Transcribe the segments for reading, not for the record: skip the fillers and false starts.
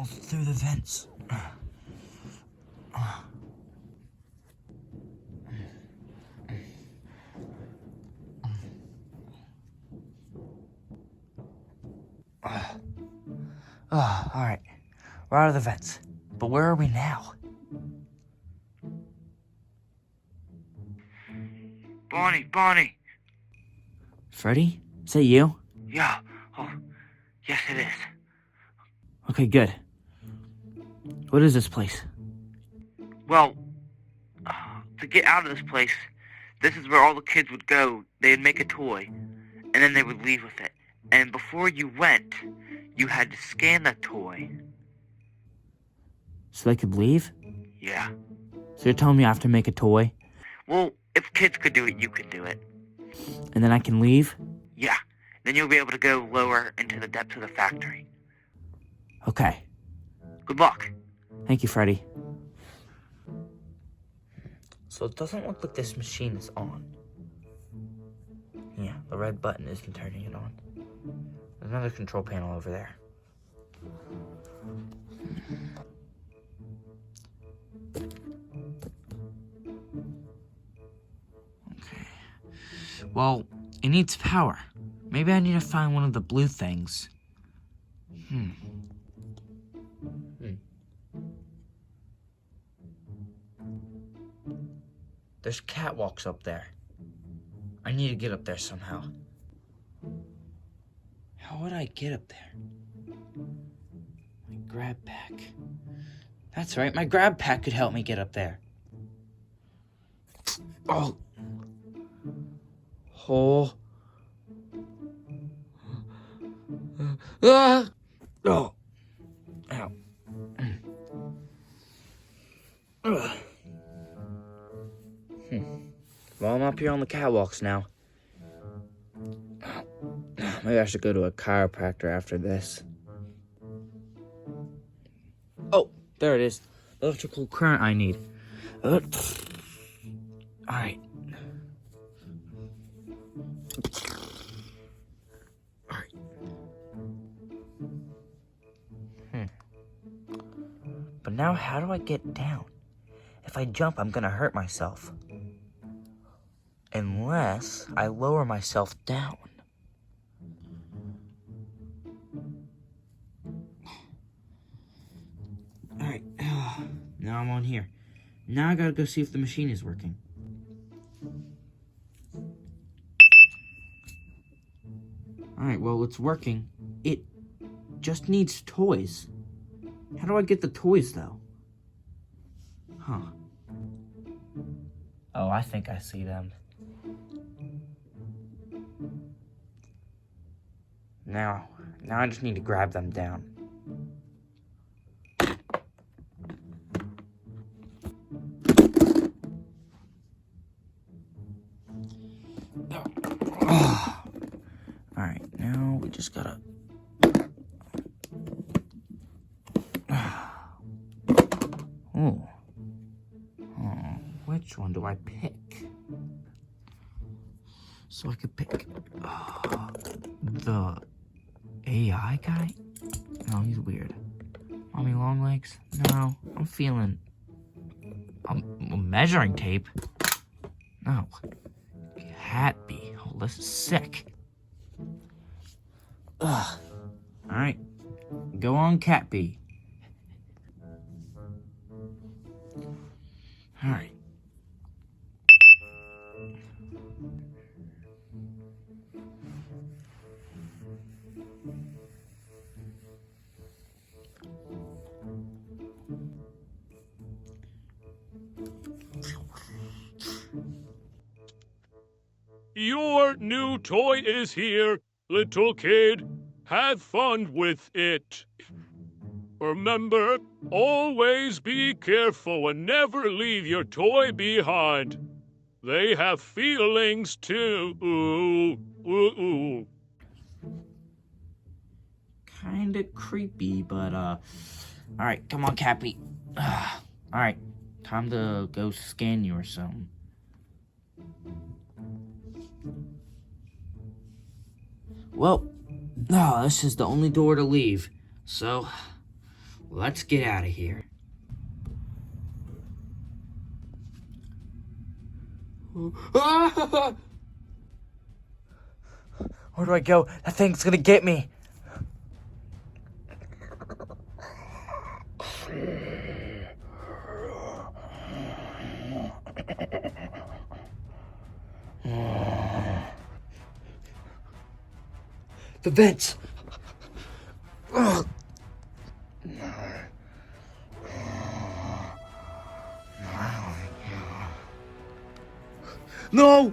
almost through the vents. Alright. We're out of the vents. But where are we now? Bonnie! Freddy? Is that you? Yeah. Oh, yes it is. Okay, good. What is this place? Well, to get out of this place, this is where all the kids would go. They'd make a toy, and then they would leave with it. And before you went, you had to scan the toy. So they could leave? Yeah. So you're telling me I have to make a toy? Well, if kids could do it, you could do it. And then I can leave? Yeah. Then you'll be able to go lower into the depths of the factory. Okay. Good luck. Thank you, Freddy. So it doesn't look like this machine is on. Yeah, the red button isn't turning it on. There's another control panel over there. Okay. Well, it needs power. Maybe I need to find one of the blue things. There's catwalks up there. I need to get up there somehow. How would I get up there? My grab pack. That's right, my grab pack could help me get up there. Oh. Oh. Ah. Oh. Ow. Ugh. Well, I'm up here on the catwalks now. Maybe I should go to a chiropractor after this. Oh, there it is. Electrical current I need. Alright. Alright. But now how do I get down? If I jump, I'm gonna hurt myself. Unless I lower myself down. Alright, now I'm on here. Now I gotta go see if the machine is working. Alright, well, it's working. It just needs toys. How do I get the toys, though? Huh. Oh, I think I see them. Now I just need to grab them down. Alright, now we just gotta... Oh. Which one do I pick? So I could pick the AI guy? No, he's weird. Mommy Longlegs? No, I'm feeling a measuring tape. No. Cat bee. Oh, this is sick. Ugh. Alright. Go on, cat bee. Alright. Your new toy is here, little kid. Have fun with it. Remember, always be careful and never leave your toy behind. They have feelings too. Ooh. Kinda creepy, but, alright, come on, Cappy. Alright, time to go scan you or something. Well, this is the only door to leave, so Let's get out of here. Where do I go? That thing's gonna get me. The vents. No!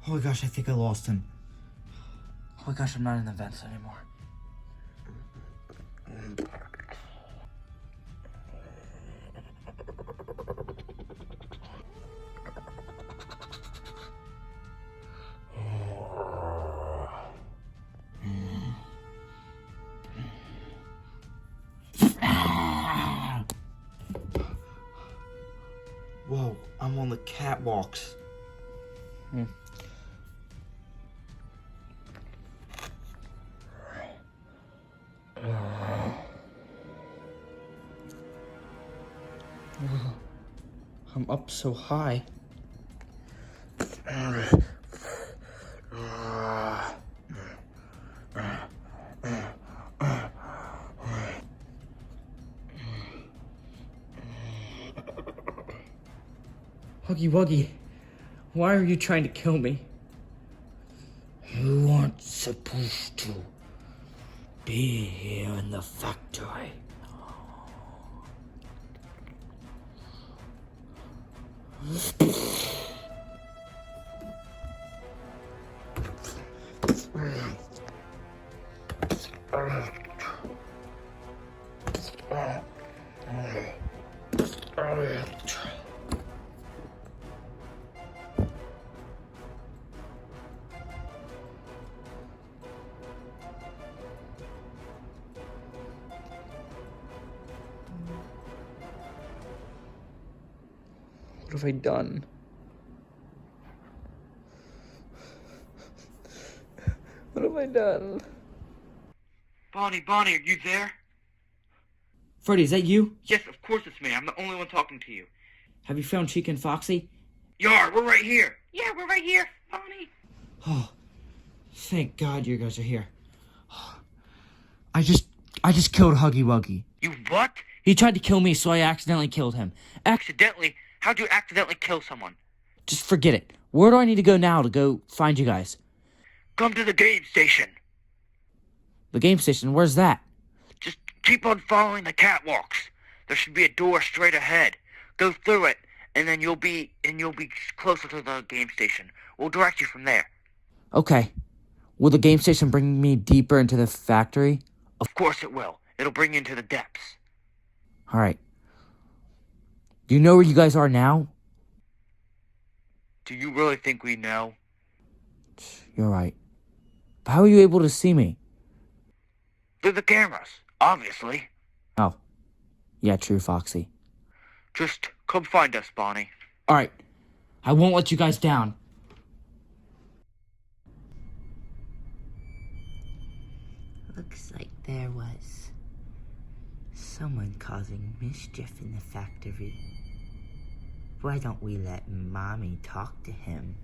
Oh my gosh, I think I lost him. Oh my gosh, I'm not in the vents anymore. Whoa, I'm on the catwalks. I'm up so high. Huggy Wuggy, why are you trying to kill me? You weren't supposed to be here in the factory. What have I done? What have I done? Bonnie, are you there? Freddy, is that you? Yes, of course it's me. I'm the only one talking to you. Have you found Chica and Foxy? Yar, we're right here. Yeah, we're right here, Bonnie. Oh, thank God you guys are here. I just killed Huggy Wuggy. You what? He tried to kill me, so I accidentally killed him. Accidentally? How'd you accidentally kill someone? Just forget it. Where do I need to go now to go find you guys? Come to the game station. The game station? Where's that? Just keep on following the catwalks. There should be a door straight ahead. Go through it, and then you'll be closer to the game station. We'll direct you from there. Okay. Will the game station bring me deeper into the factory? Of course it will. It'll bring you into the depths. Alright. Do you know where you guys are now? Do you really think we know? You're right. But how are you able to see me? Through the cameras, obviously. Oh. Yeah, true, Foxy. Just come find us, Bonnie. Alright. I won't let you guys down. Looks like there was someone causing mischief in the factory. Why don't we let Mommy talk to him?